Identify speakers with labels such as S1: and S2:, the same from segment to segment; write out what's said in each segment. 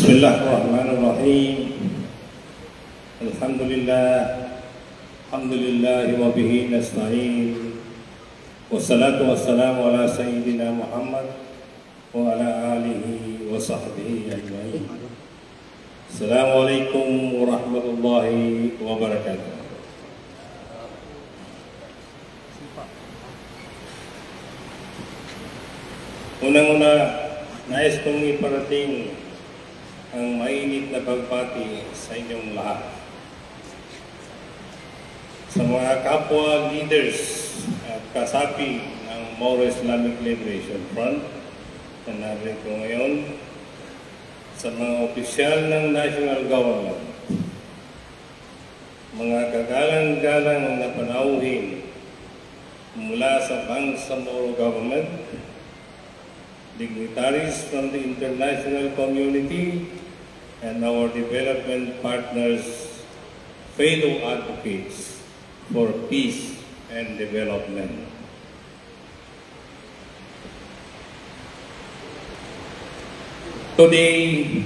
S1: Bismillahirrahmanirrahim. Alhamdulillah wa bihi nasta'in. Wassalatu wassalamu ala sayyidina Muhammad wa ala alihi wa sahbihi ajma'in. Assalamualaikum warahmatullahi wabarakatuh. Unang-una, nais kong iparating ang mainit na pagbati sa inyong lahat. Sa mga kapwa leaders at kasapi ng Moro Islamic Liberation Front na narito ngayon, sa mga opisyal ng national government, mga kagalang-galang na panauhin mula sa Bangsamoro government, dignitaries from the international community, and our development partners, fellow advocates for peace and development. Today,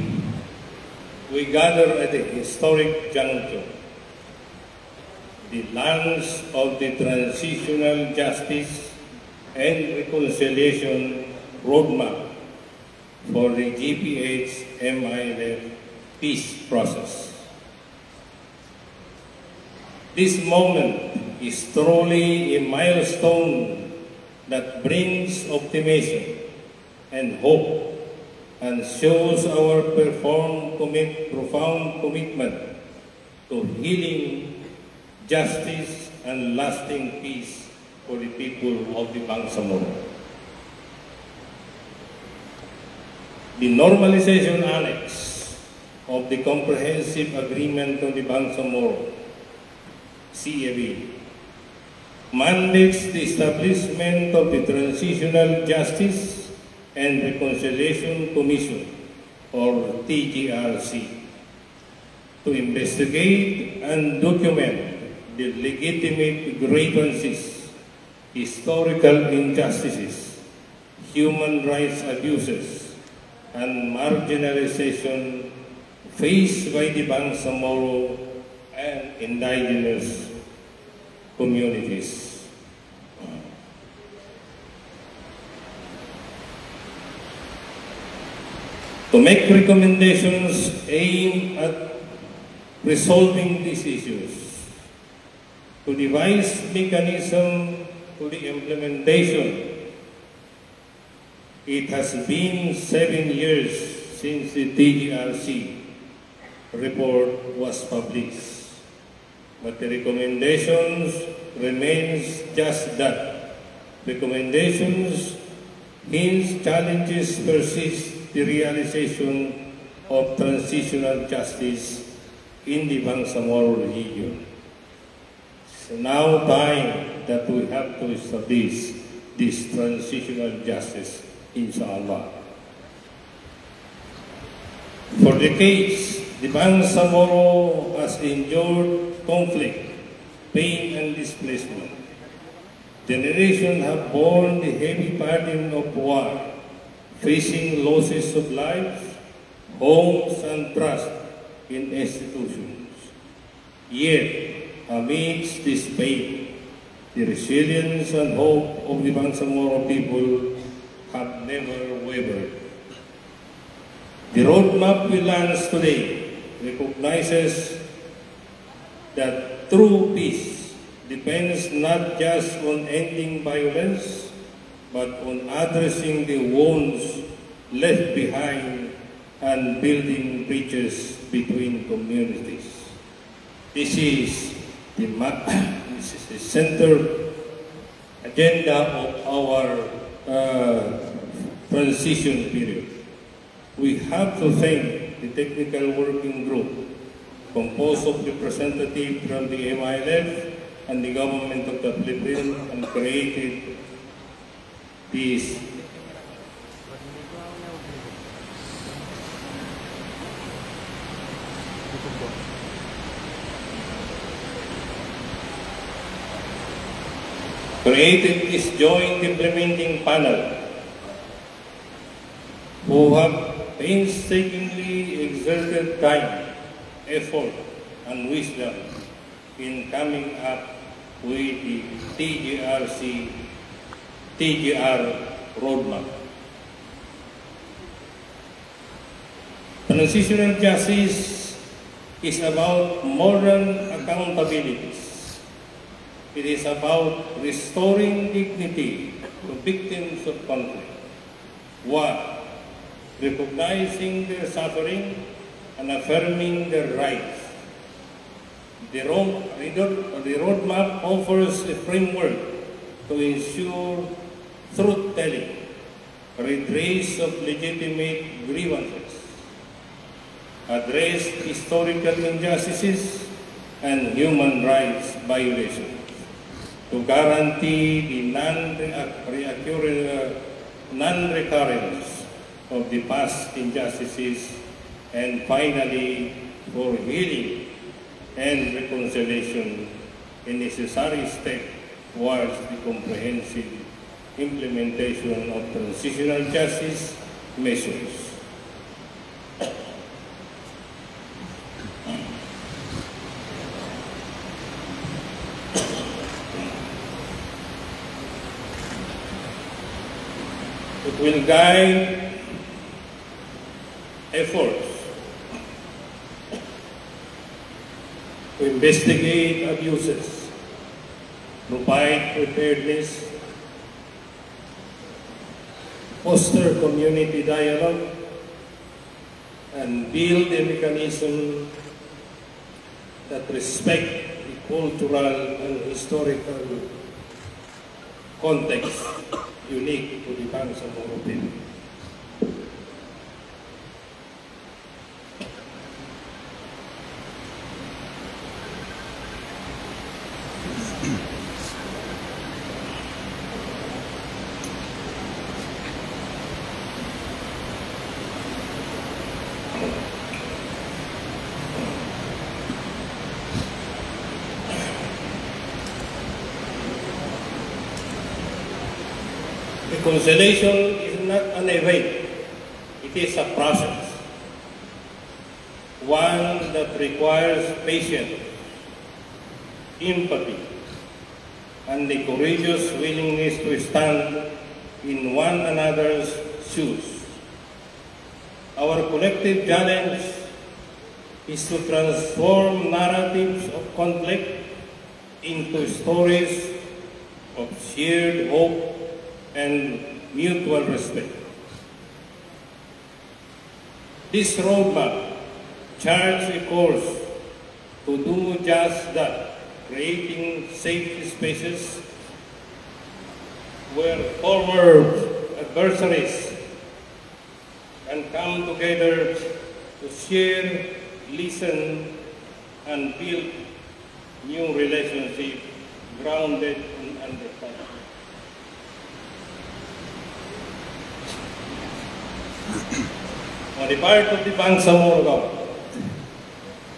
S1: we gather at a historic juncture, the launch of the Transitional Justice and Reconciliation Roadmap for the GPH-MILF peace process. This moment is truly a milestone that brings optimism and hope and shows our profound commitment to healing, justice, and lasting peace for the people of the Bangsamoro. The Normalization Annex of the Comprehensive Agreement of the Bangsamoro, CAB, mandates the establishment of the Transitional Justice and Reconciliation Commission, or TGRC, to investigate and document the legitimate grievances, historical injustices, human rights abuses, and marginalization faced by the Bangsamoro and indigenous communities. To make recommendations aimed at resolving these issues, to devise mechanism for the implementation. It has been 7 years since the TGRC report was published, but the recommendations remains just that. Recommendations, hence challenges persist the realization of transitional justice in the Bangsamoro region. It's now time that we have to establish this transitional justice, inshallah. For decades, the Bangsamoro has endured conflict, pain, and displacement. Generations have borne the heavy burden of war, facing losses of lives, homes, and trust in institutions. Yet, amidst this pain, the resilience and hope of the Bangsamoro people have never wavered. The roadmap we launch today recognizes that true peace depends not just on ending violence, but on addressing the wounds left behind and building bridges between communities. This is the center agenda of our transition period. We have to thank the technical working group composed of representatives from the MILF and the government of the Philippines and created this joint implementing panel who have painstakingly exerted time, effort, and wisdom in coming up with the TGR roadmap. Transitional justice is about modern accountabilities. It is about restoring dignity to victims of conflict. One, recognizing their suffering and affirming their rights. The roadmap offers a framework to ensure truth-telling, redress of legitimate grievances, address historical injustices and human rights violations, to guarantee the non-recurrence of the past injustices, and finally, for healing and reconciliation, a necessary step towards the comprehensive implementation of transitional justice measures. It will guide efforts to investigate abuses, provide preparedness, foster community dialogue, and build a mechanism that respect the cultural and historical context unique to the Bangsamoro people. Reconciliation is not an event, it is a process. One that requires patience, empathy, and the courageous willingness to stand in one another's shoes. Our collective challenge is to transform narratives of conflict into stories of shared hope and mutual respect. This roadmap charts a course to do just that, creating safe spaces where former adversaries can come together to share, listen, and build new relationships grounded in understanding. On the part of the Bangsamoro government,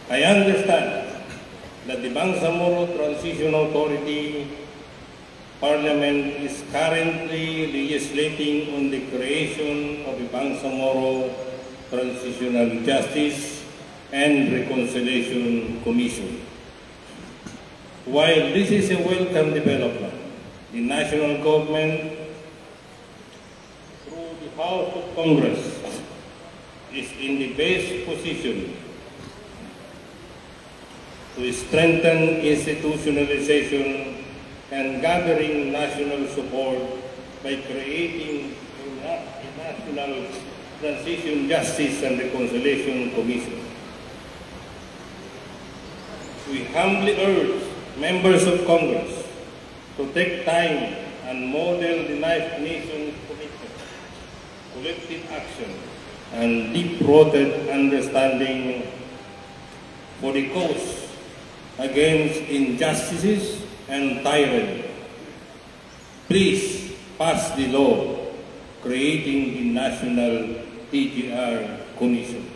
S1: I understand that the Bangsamoro Transition Authority Parliament is currently legislating on the creation of the Bangsamoro Transitional Justice and Reconciliation Commission. While this is a welcome development, the national government, through the House of Congress, is in the best position to strengthen institutionalization and gathering national support by creating a National Transition Justice and Reconciliation Commission. We humbly urge members of Congress to take time and model the nation's commitment, collective action, and deep-rooted understanding for the cause against injustices and tyranny. Please pass the law creating the National TGR Commission.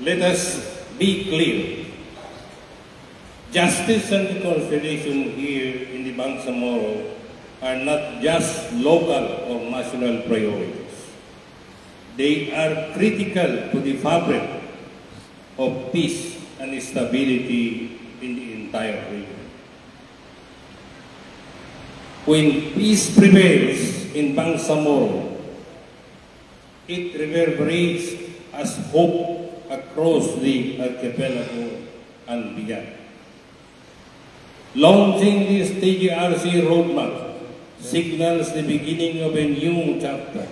S1: Let us be clear. Justice and reconciliation here in the Bangsamoro are not just local or national priorities. They are critical to the fabric of peace and stability in the entire region. When peace prevails in Bangsamoro, it reverberates as hope across the archipelago and beyond. Launching the STG-RC roadmap signals the beginning of a new chapter.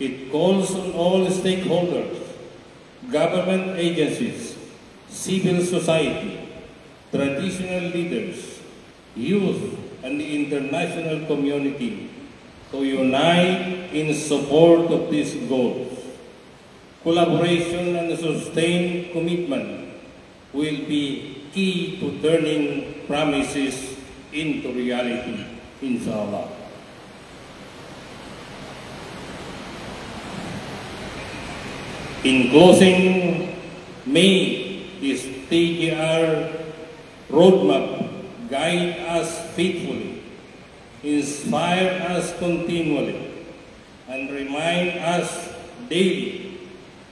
S1: It calls on all stakeholders, government agencies, civil society, traditional leaders, youth, and the international community to unite in support of these goals. Collaboration and sustained commitment will be key to turning promises into reality, inshallah. In closing, may this TGR roadmap guide us faithfully, inspire us continually, and remind us daily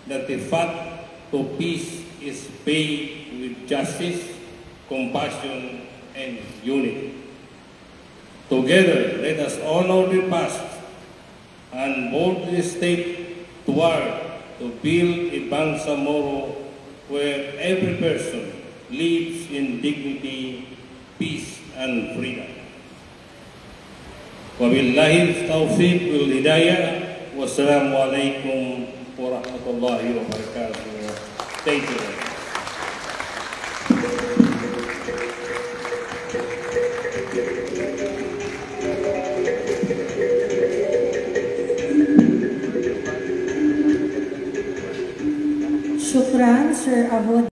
S1: that the path to peace is paved with justice, compassion, and unity. Together, let us honor the past and boldly step toward to build a Bangsamoro where every person lives in dignity, peace, and freedom. Wabillahi taufiq wal hidayah. Wassalamu alaikum warahmatullahi wabarakatuh. Thank you.
S2: Shukran, Sir Abud.